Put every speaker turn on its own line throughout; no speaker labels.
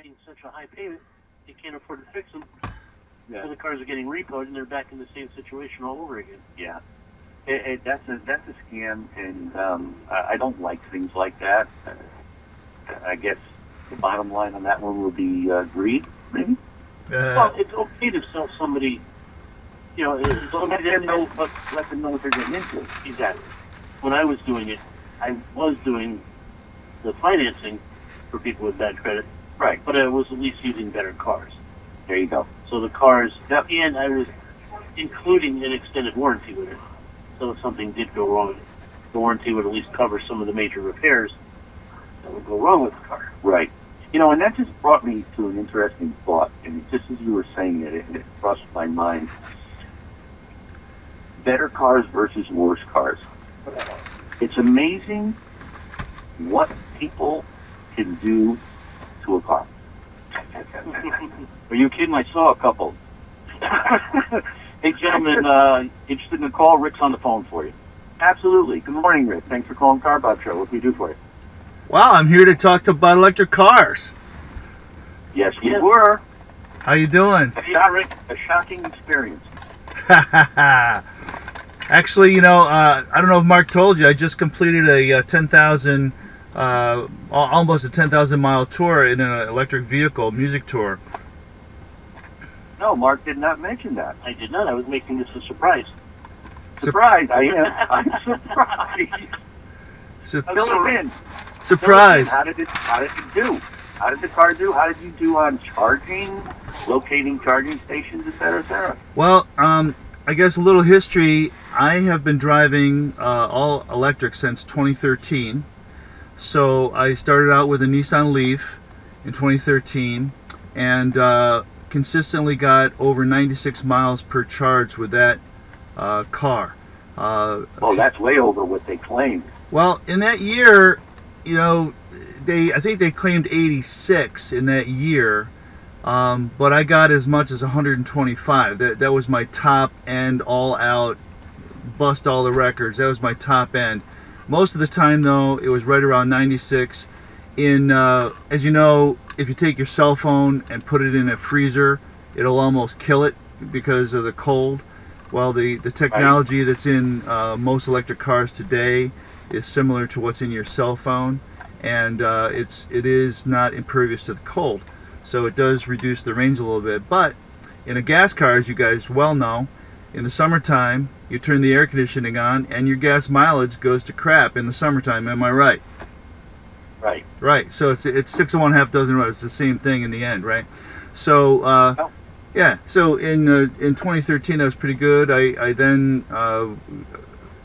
getting such a high payment, they can't afford to fix them.
Yeah.
So the cars are getting repoed, and they're back in the same situation all over again.
Yeah. That's a scam, and I don't like things like that. I guess the bottom line on that one will be greed, maybe.
Well, it's okay to sell somebody, you know, as long as
let them know what they're getting into.
Exactly. When I was doing it, I was doing the financing for people with bad credit.
Right.
But I was at least using better cars.
There you go.
So the cars, and I was including an extended warranty with it. So if something did go wrong, the warranty would at least cover some of the major repairs that would go wrong with the car.
Right. You know, and that just brought me to an interesting thought, and just as you were saying it crossed my mind. Better cars versus worse cars. It's amazing what people can do to a car. Are you kidding? I saw a couple. Hey, gentlemen, interested in the call? Rick's on the phone for you. Absolutely. Good morning, Rick. Thanks for calling Car Bob Show. What can we do for you?
Wow, I'm here to talk about electric cars.
Yes, we were.
How you doing?
A shocking experience.
Actually, you know, I don't know if Mark told you, I just completed a 10,000, almost a 10,000 mile tour in an electric vehicle, music tour.
No, Mark did not mention that.
I did not. I was making this a surprise.
Surprise! I am. I'm surprised. Fill it in.
Surprise!
How did it do? How did the car do? How did you do on charging, locating charging stations, et cetera, et cetera?
Well, I guess a little history. I have been driving all electric since 2013. So I started out with a Nissan Leaf in 2013, and consistently got over 96 miles per charge with that car.
Oh, that's way over what they claimed.
Well, in that year, you know, I think they claimed 86 in that year, but I got as much as 125. That was my top end, all out, bust all the records. That was my top end. Most of the time, though, it was right around 96. As you know, if you take your cell phone and put it in a freezer, it'll almost kill it because of the cold. Well, the technology that's in most electric cars today is similar to what's in your cell phone, and it is not impervious to the cold, so it does reduce the range a little bit. But in a gas car, as you guys well know, in the summertime you turn the air conditioning on and your gas mileage goes to crap in the summertime. Am I right?
Right.
Right. So it's 6 of one, half dozen. It's the same thing in the end, right? So yeah. So in 2013, that was pretty good. I then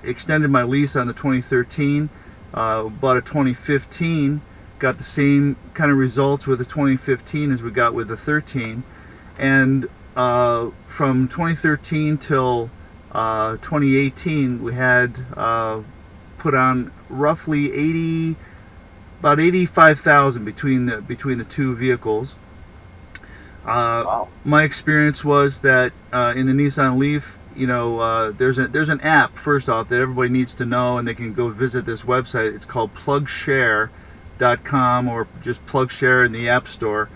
extended my lease on the 2013. Bought a 2015. Got the same kind of results with the 2015 as we got with the 13. And from 2013 till 2018, we had put on roughly about 85,000 between the two vehicles.
Wow. My
experience was that in the Nissan Leaf, you know, there's an app, first off, that everybody needs to know, and they can go visit this website. It's called plugshare.com, or just PlugShare in the App Store,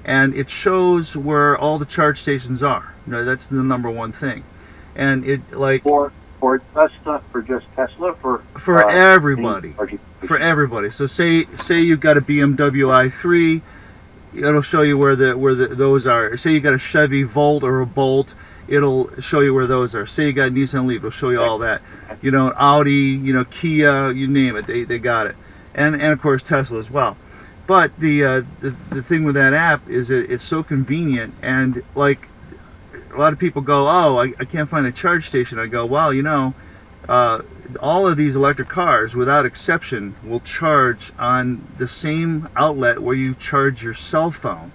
and it shows where all the charge stations are. You know, that's the number one thing. And it, like,
for Tesla, for just Tesla, for
everybody, for everybody. So say you've got a BMW i3, it'll show you where those are. Say you got a Chevy Volt or a Bolt, it'll show you where those are. Say you got a Nissan Leaf, it'll show you all that. You know, Audi, you know, Kia, you name it, they got it. And of course Tesla as well. But the thing with that app is it's so convenient, and like a lot of people go, oh, I can't find a charge station. I go, well, you know, all of these electric cars, without exception, will charge on the same outlet where you charge your cell phone.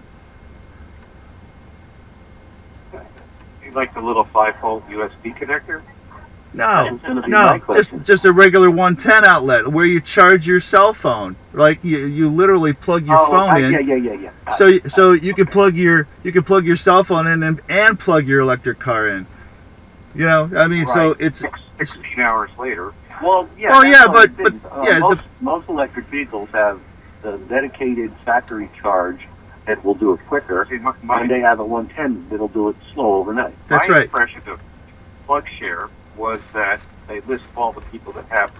Like the little 5-volt USB connector?
No, just a regular 110 outlet where you charge your cell phone. Like you literally plug your phone in.
Yeah.
So you can plug your cell phone in and plug your electric car in. You know, I mean, right. So it's
16 hours later. Well, yeah.
Oh yeah, but yeah,
most electric vehicles have the dedicated factory charge that will do it quicker.
See,
And they have a 110 that'll do it slow overnight.
That's
my
right.
impression of plug share was that they list all the people that have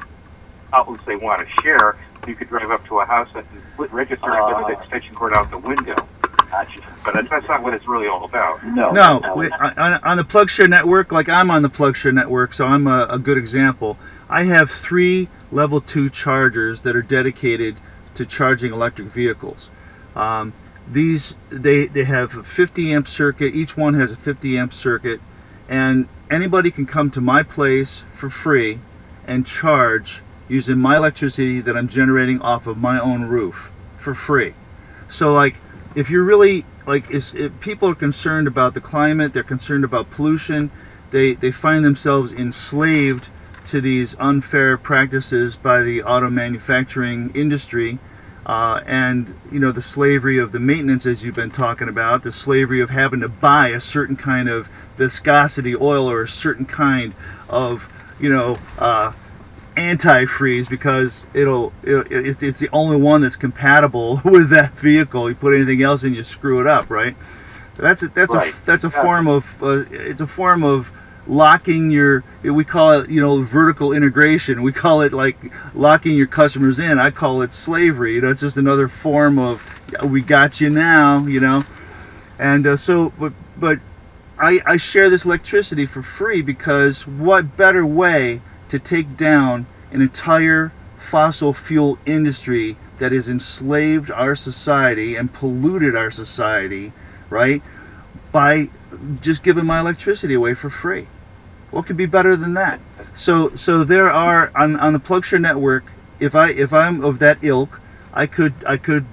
outlets they want to share. You could drive up to a house and register and get the extension cord out the window.
Gotcha.
But that's not what it's really all about.
No.
No, on the PlugShare network, like I'm on the PlugShare network, so I'm a good example. I have 3 level 2 chargers that are dedicated to charging electric vehicles. These they have a 50 amp circuit. Each one has a 50 amp circuit, and anybody can come to my place for free and charge using my electricity that I'm generating off of my own roof for free. So like, if you're really like, if people are concerned about the climate, they're concerned about pollution, they find themselves enslaved to these unfair practices by the auto manufacturing industry, and you know, the slavery of the maintenance, as you've been talking about, the slavery of having to buy a certain kind of viscosity oil or a certain kind of, you know, antifreeze, because it's the only one that's compatible with that vehicle. You put anything else in, you screw it up, right? So that's a form of it's a form of locking your, we call it, you know, vertical integration. We call it like locking your customers in. I call it slavery. You know, it's just another form of, we got you now, you know. And but I share this electricity for free, because what better way to take down an entire fossil fuel industry that has enslaved our society and polluted our society, right, by just giving my electricity away for free. What could be better than that? So there are on the PlugShare network, if I'm of that ilk, I could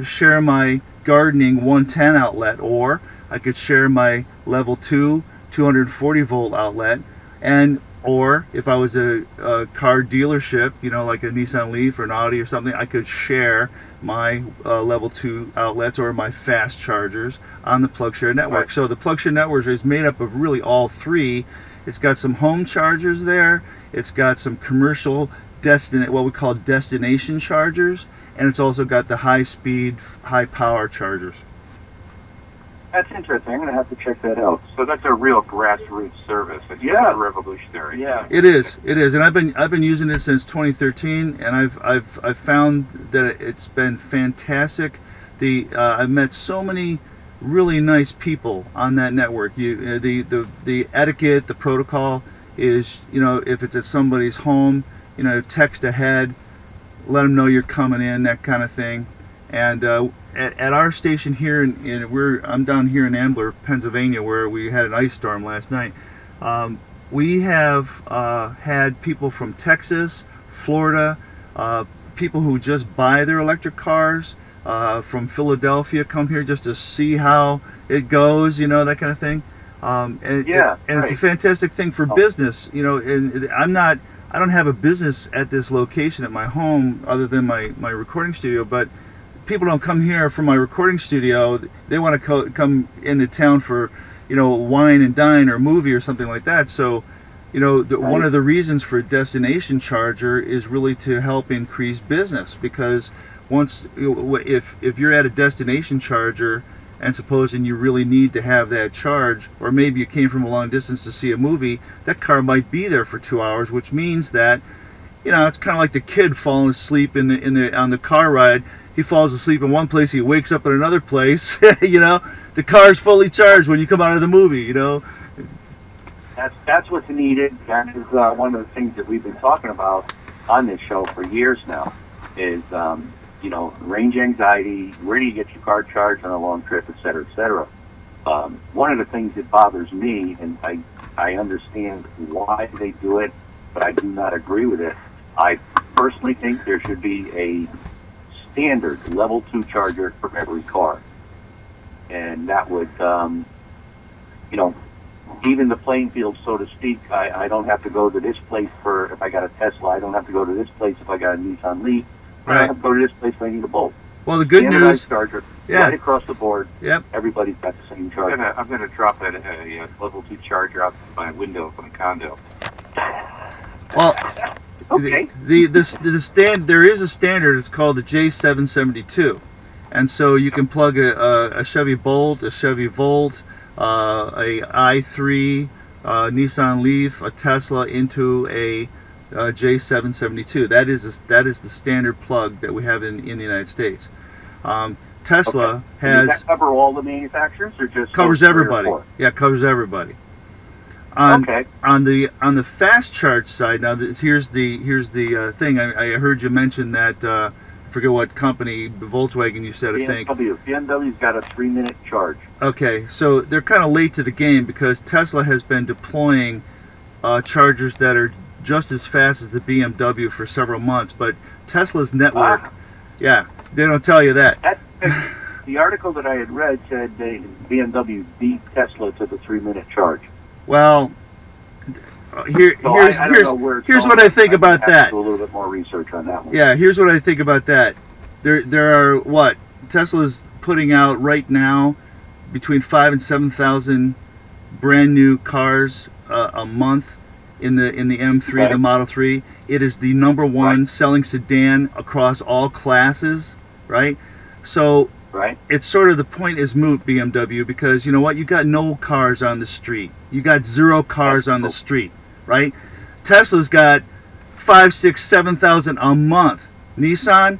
share my gardening 110 outlet, or I could share my level 2 240 volt outlet, and or if I was a car dealership, you know, like a Nissan Leaf or an Audi or something, I could share my level 2 outlets or my fast chargers on the PlugShare network.
Right.
So the PlugShare network is made up of really all 3. It's got some home chargers there, it's got some commercial what we call destination chargers, and it's also got the high-speed, high-power chargers.
That's interesting. I'm going to have to check that out.
So that's a real grassroots service. It's
Yeah.
revolutionary.
Yeah.
It is, and I've been using it since 2013, and I've found that it's been fantastic. I've met so many really nice people on that network. The etiquette, the protocol is, you know, if it's at somebody's home, you know, text ahead, let them know you're coming in, that kind of thing. And at our station here, I'm down here in Ambler, Pennsylvania, where we had an ice storm last night. We have had people from Texas, Florida, people who just buy their electric cars from Philadelphia come here just to see how it goes, you know, that kind of thing. And it's a fantastic thing for business, you know. And I don't have a business at this location at my home other than my recording studio, but people don't come here from my recording studio. They want to come into town for, you know, wine and dine or movie or something like that. So, you know, one of the reasons for a destination charger is really to help increase business, because if you're at a destination charger and supposing you really need to have that charge, or maybe you came from a long distance to see a movie, that car might be there for 2 hours, which means that, you know, it's kind of like the kid falling asleep on the car ride. He falls asleep in one place, he wakes up in another place. You know, the car's fully charged when you come out of the movie, you know.
That's what's needed. That is one of the things that we've been talking about on this show for years now, is you know, range anxiety, where do you get your car charged on a long trip, et cetera, et cetera. One of the things that bothers me, and I understand why they do it, but I do not agree with it. I personally think there should be a standard level 2 charger for every car, and that would, you know, even the playing field, so to speak. I don't have to go to this place if I got a Tesla. I don't have to go to this place if I got a Nissan Leaf.
Right.
I don't have to go to this place if I need a Bolt.
Well, the good news,
charger,
yeah,
right across the board.
Yep.
Everybody's got the same charger.
I'm gonna drop a level 2 charger out my window of my condo.
Well,
Okay.
there is a standard. It's called the J772, And so you can plug a Chevy Bolt, a Chevy Volt, a i3, Nissan Leaf, a Tesla into a J772. That is the standard plug that we have in the United States. Tesla has.
Does that cover all the manufacturers, or just
covers
those 3 or
everybody?
4?
Yeah, covers everybody.
Okay.
On the fast charge side, now here's the thing. I heard you mention that. I forget what company, Volkswagen. You said, I think.
BMW's got a 3-minute charge.
Okay, so they're kind of late to the game because Tesla has been deploying chargers that are just as fast as the BMW for several months, but Tesla's network, yeah, they don't tell you that.
The article that I had read said BMW beat Tesla to the 3-minute charge.
Well, here's what I think about that.
Do a little bit more research on that one.
Yeah, here's what I think about that. There are what Tesla's putting out right now between 5,000 and 7,000 brand new cars a month in the M3, the Model 3. It is the #1 selling sedan across all classes, right? So it's sort of, the point is moot, BMW, because you know what? You got no cars on the street. You got 0 cars on the street, right? Tesla's got 5,000, 6,000, 7,000 a month. Nissan,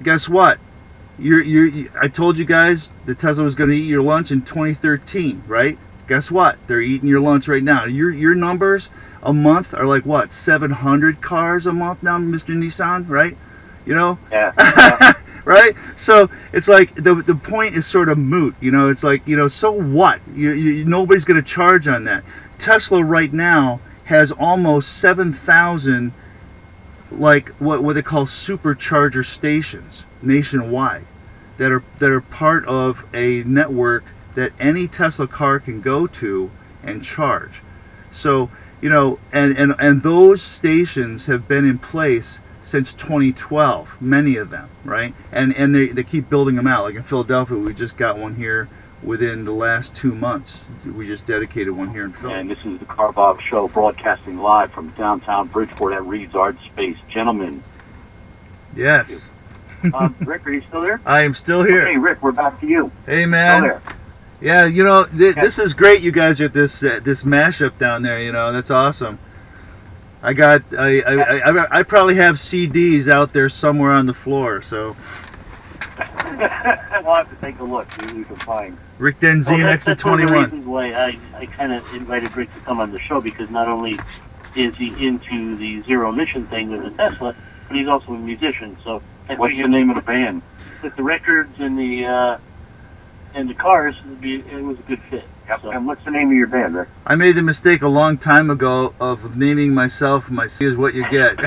guess what? I told you guys that Tesla was going to eat your lunch in 2013, right? Guess what? They're eating your lunch right now. Your numbers a month are like what? 700 cars a month now, Mr. Nissan, right? You know?
Yeah.
Right? So it's like the point is sort of moot. You know, it's like, you know, so what? Nobody's going to charge on that. Tesla right now has almost 7,000 like what they call supercharger stations nationwide that are part of a network that any Tesla car can go to and charge. So, you know, and those stations have been in place since 2012, many of them, right? And they keep building them out. Like in Philadelphia, we just got one here within the last 2 months. We just dedicated one here in Philadelphia.
And this is the Car Bob Show, broadcasting live from downtown Bridgeport at Reed's Art Space. Gentlemen.
Yes.
Rick, are you still there?
I am still here.
Hey, Rick, we're back to you.
Hey, man.
Still there.
Yeah, you know, this is great. You guys are at this mashup down there. You know, that's awesome. I probably have CDs out there somewhere on the floor. So
we'll have to take a look. See what we can find.
Rick Denzien, Exit 21.
One of the reasons why I kind of invited Rick to come on the show, because not only is he into the zero emission thing with the Tesla, but he's also a musician. So
what's the name of the band?
With the records and the cars, it was a good fit.
Yep.
So.
And what's the name of your band, Rick?
I made the mistake a long time ago of naming myself "My C is What You Get."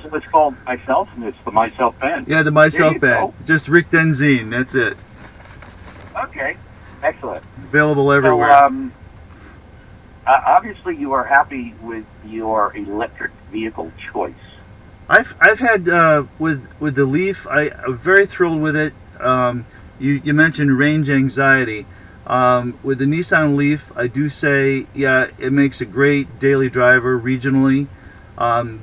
So it's called Myself, and it's the Myself Band.
Yeah, the Myself Band.
Go.
Just Rick Denzien. That's it.
Okay, excellent.
Available everywhere.
So, obviously, you are happy with your electric vehicle choice.
I've had with the Leaf. I'm very thrilled with it. You mentioned range anxiety. With the Nissan Leaf, I do say, yeah, it makes a great daily driver regionally.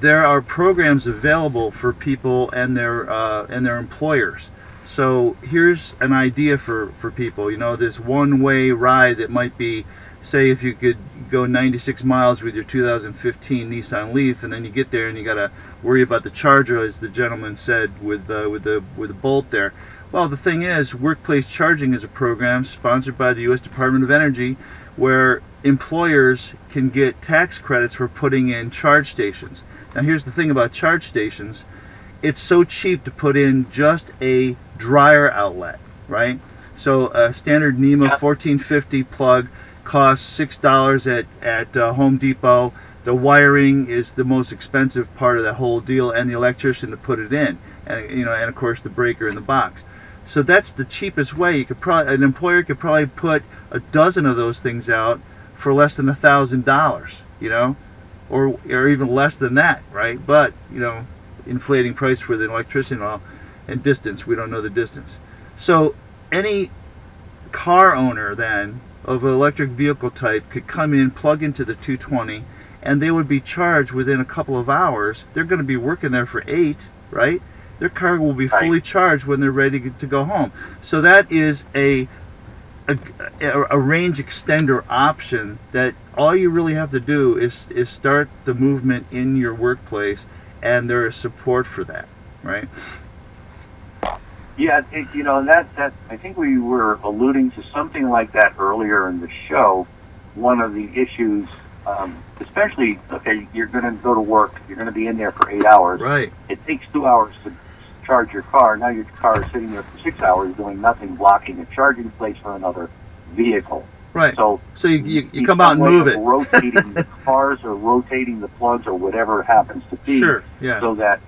There are programs available for people and their employers. So here's an idea for people. You know, this one-way ride that might be, say, if you could go 96 miles with your 2015 Nissan Leaf, and then you get there and you got to worry about the charger, as the gentleman said with the Bolt there. Well, the thing is, Workplace Charging is a program sponsored by the U.S. Department of Energy where employers can get tax credits for putting in charge stations. Now, here's the thing about charge stations. It's so cheap to put in just a dryer outlet, right? So a standard NEMA 1450 plug costs $6 at Home Depot. The wiring is the most expensive part of the whole deal, and the electrician to put it in, and and of course the breaker in the box. So that's the cheapest way. An employer could probably put a dozen of those things out for less than $1,000, or even less than that, right? But inflating price for the electrician and distance. We don't know the distance. So any car owner then of an electric vehicle type could come in, plug into the 220, and they would be charged within a couple of hours. They're going to be working there for 8, right? their car will be
Right.
fully charged when they're ready to go home. So that is a range extender option that all you really have to do is start the movement in your workplace, and there is support for that, right?
Yeah, you know, that I think we were alluding to something like that earlier in the show. One of the issues, especially, okay, you're going to go to work, you're going to be in there for 8 hours.
Right.
It takes 2 hours to charge your car. Now your car is sitting there for 6 hours doing nothing, blocking a charging place for another vehicle.
Right.
So
you come out and move it.
Rotating the cars or rotating the plugs or whatever it happens to be.
Sure. Yeah.
So that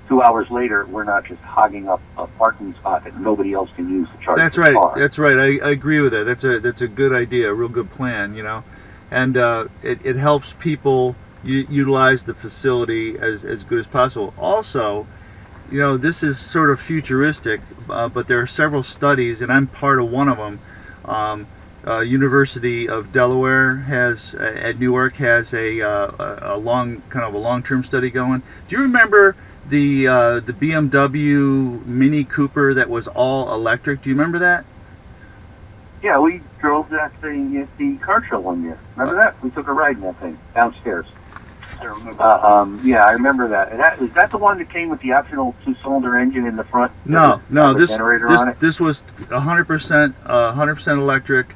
2 hours later, we're not just hogging up a parking spot that nobody else can use to charge
That's
the
right.
car.
That's right. I agree with that. That's a good idea, a real good plan, you know, and it helps people utilize the facility as good as possible. Also, you know, this is sort of futuristic, but there are several studies, and I'm part of one of them. University of Delaware has at Newark has a long-term study going. Do you remember the BMW Mini Cooper that was all electric? Do you remember that?
Yeah, we drove that thing at the car show one year. Remember that? We took a ride in that thing downstairs.
I remember.
Yeah, I remember that. And is that the one that came with the optional 2-cylinder engine in the front?
No.
Generator on it?
This was 100% electric,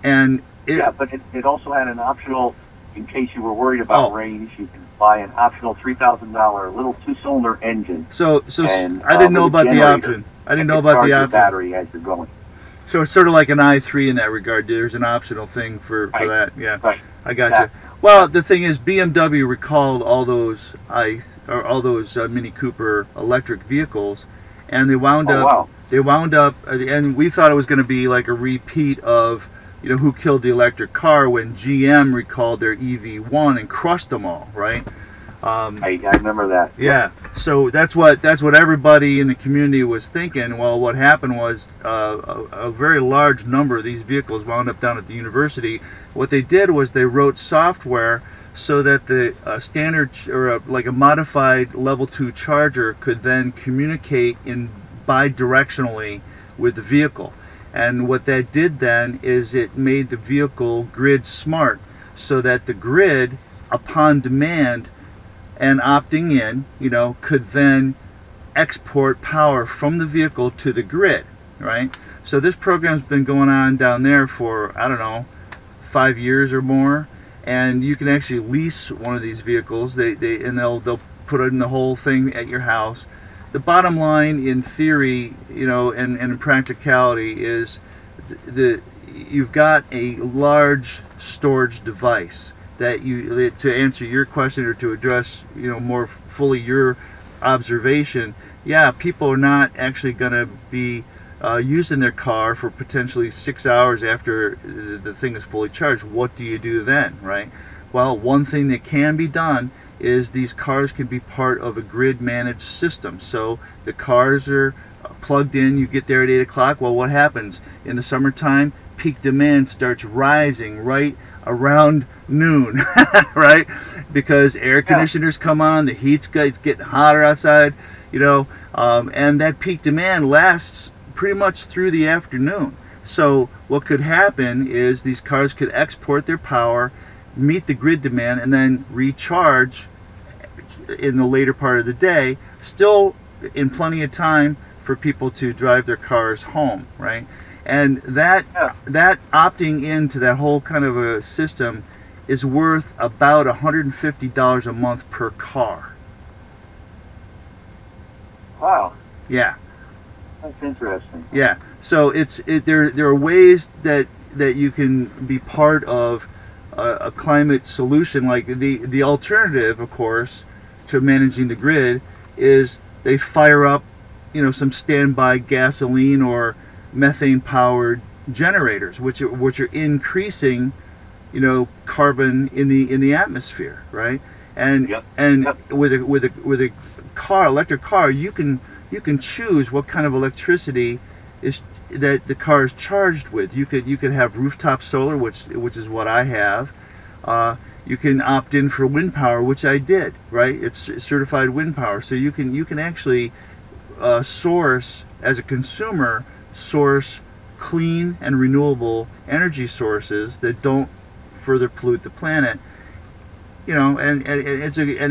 and
Yeah, but it also had an optional, in case you were worried about range, you can buy an optional $3,000 little 2-cylinder engine.
So
And,
I didn't know
with a
about the
generator
option. I didn't
that
know
could
about
charge
the
your
option.
battery as you're going.
So it's sort of like an i3 in that regard. There's an optional thing for
Right.
that. Yeah,
Right.
I got
Yeah.
you. Well, the thing is, BMW recalled all those Mini Cooper electric vehicles, and they wound
Oh,
up.
wow.
They wound up, and we thought it was going to be like a repeat of, you know, Who Killed the Electric Car, when GM recalled their EV1 and crushed them all, right?
I remember that.
Yeah, so that's what everybody in the community was thinking. Well, what happened was a very large number of these vehicles wound up down at the university. What they did was they wrote software so that the standard like a modified level 2 charger could then communicate in bidirectionally with the vehicle. And what that did then is it made the vehicle grid smart, so that the grid, upon demand and opting in, you know, could then export power from the vehicle to the grid, right? So this program's been going on down there for, I don't know, 5 years or more, and you can actually lease one of these vehicles. They'll put it in the whole thing at your house. The bottom line, in theory, you know, and in practicality, is you've got a large storage device that to answer your question, or to address, you know, more fully your observation. Yeah, people are not actually going to be using their car for potentially 6 hours after the thing is fully charged. What do you do then, right? Well, one thing that can be done is these cars can be part of a grid managed system. So the cars are plugged in, you get there at 8 o'clock. Well, what happens in the summertime? Peak demand starts rising right around noon, right? Because air conditioners come on, the it's getting hotter outside, you know, and that peak demand lasts pretty much through the afternoon. So what could happen is these cars could export their power, meet the grid demand, and then recharge in the later part of the day, still in plenty of time for people to drive their cars home, right? And that opting into that whole kind of a system is worth about $150 a month per car.
Wow.
Yeah.
That's interesting.
Yeah. So there are ways that you can be part of a climate solution. Like the alternative, of course, to managing the grid is they fire up, you know, some standby gasoline or methane powered generators, which are increasing, you know, carbon in the atmosphere, right? And with a electric car, you can choose what kind of electricity that the car is charged with. You could have rooftop solar, which is what I have. you can opt in for wind power, which I did, right? It's certified wind power, so you can actually source, as a consumer, source clean and renewable energy sources that don't further pollute the planet. You know, and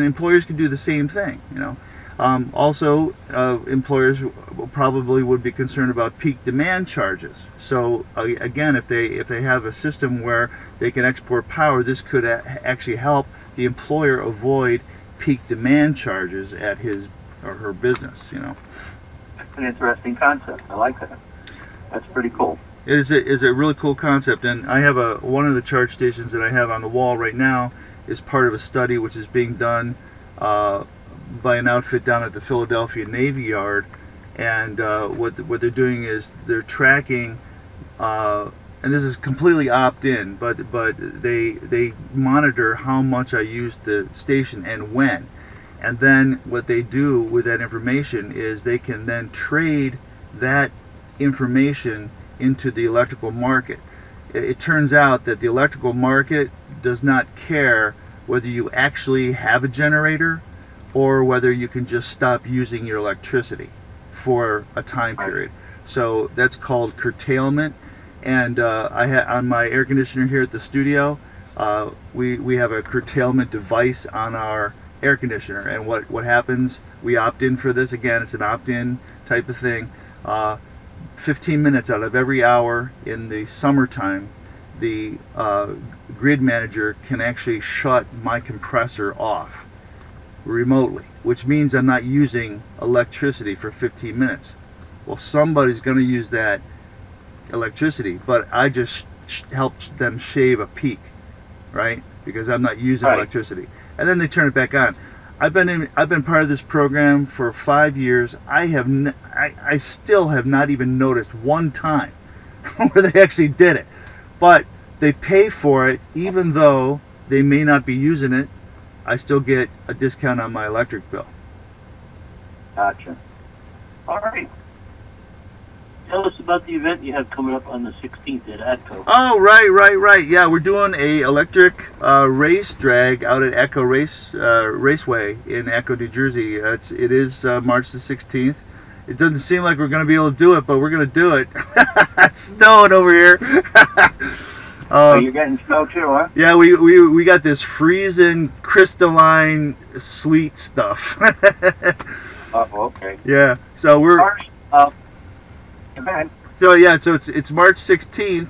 employers can do the same thing. You know, also employers probably would be concerned about peak demand charges. So again, if they have a system where they can export power, this could actually help the employer avoid peak demand charges at his or her business. You know,
That's an interesting concept. I like that. That's pretty cool.
It is a really cool concept, and I have one of the charge stations that I have on the wall right now is part of a study which is being done by an outfit down at the Philadelphia Navy Yard, and what they're doing is they're tracking, and this is completely opt-in, but they monitor how much I use the station and when, and then what they do with that information is they can then trade that information into the electrical market. It turns out that the electrical market does not care whether you actually have a generator or whether you can just stop using your electricity for a time period. So that's called curtailment. And on my air conditioner here at the studio, we have a curtailment device on our air conditioner. And what happens, we opt in for this. Again, it's an opt-in type of thing. 15 minutes out of every hour in the summertime, the grid manager can actually shut my compressor off remotely, which means I'm not using electricity for 15 minutes. Well, somebody's going to use that electricity, but I just helped them shave a peak, right? Because I'm not using electricity, and then they turn it back on. I've been part of this program for 5 years. I still have not even noticed one time where they actually did it, but they pay for it even though they may not be using it. I still get a discount on my electric bill.
Gotcha.
All right. Tell us about the event you have coming up on the 16th at Atco.
Oh, right. Yeah, we're doing a electric race drag out at Echo Raceway in Echo, New Jersey. It is March the 16th. It doesn't seem like we're going to be able to do it, but we're going to do it. It's snowing over here.
So you're getting snow too, huh?
Yeah, we got this freezing crystalline sleet stuff.
Oh, okay.
Yeah, so we're. So yeah, so it's March 16th,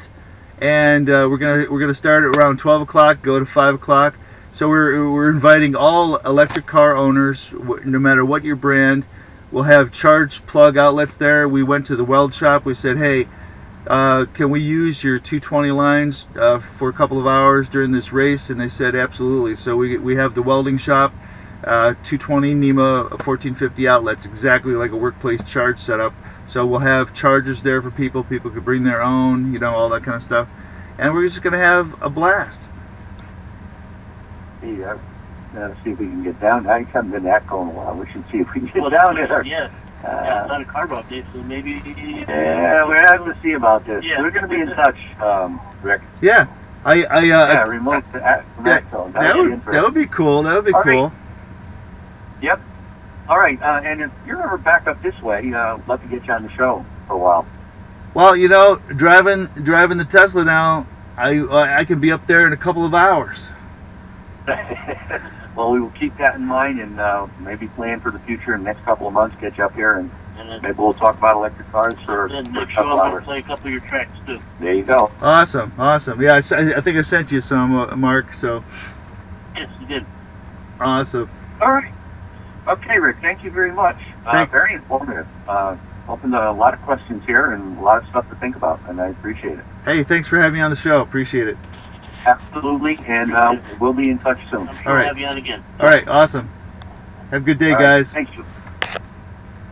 and we're gonna start at around 12 o'clock, go to 5 o'clock. So we're inviting all electric car owners, no matter what your brand. We'll have charge plug outlets there. We went to the weld shop. We said, hey, can we use your 220 lines for a couple of hours during this race? And they said absolutely. So we have the welding shop, 220 NEMA 1450 outlets, exactly like a workplace charge setup. So we'll have chargers there for people. People could bring their own, you know, all that kind of stuff. And we're just going to have a blast.
Yeah, let's see if we can get down. I haven't been to Atco in a while. We should see if we can get down there.
Yeah. It's not a carb update, so maybe...
Yeah, we're having to see about this.
Yeah.
We're going to be in touch, Rick.
Yeah.
Remote from Atco.
That would be cool. That would be cool.
Right. Yep. All right, and if you're ever back up this way, I'd love to get you on the show for a while.
Well, you know, driving the Tesla now, I can be up there in a couple of hours.
Well, we will keep that in mind and maybe plan for the future in the next couple of months, get you up here, and maybe we'll talk about electric cars for a couple hours.
Play a couple of your tracks, too.
There you go.
Awesome. Yeah, I think I sent you some, Mark, so.
Yes, you did.
Awesome.
All right. Okay, Rick, thank you very much. Very informative. Opened a lot of questions here and a lot of stuff to think about, and I appreciate it.
Hey, thanks for having me on the show. Appreciate it.
Absolutely, and we'll be in touch soon.
I'm sure we'll have you on again.
All right, awesome. Have a good day, guys.
Thank you.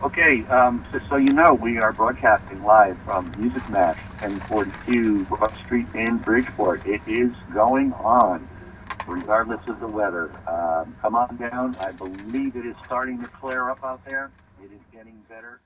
Okay, just so you know, we are broadcasting live from Music Match, 1042 Broad Street in Bridgeport. It is going on, regardless of the weather. Come on down. I believe it is starting to clear up out there. It is getting better.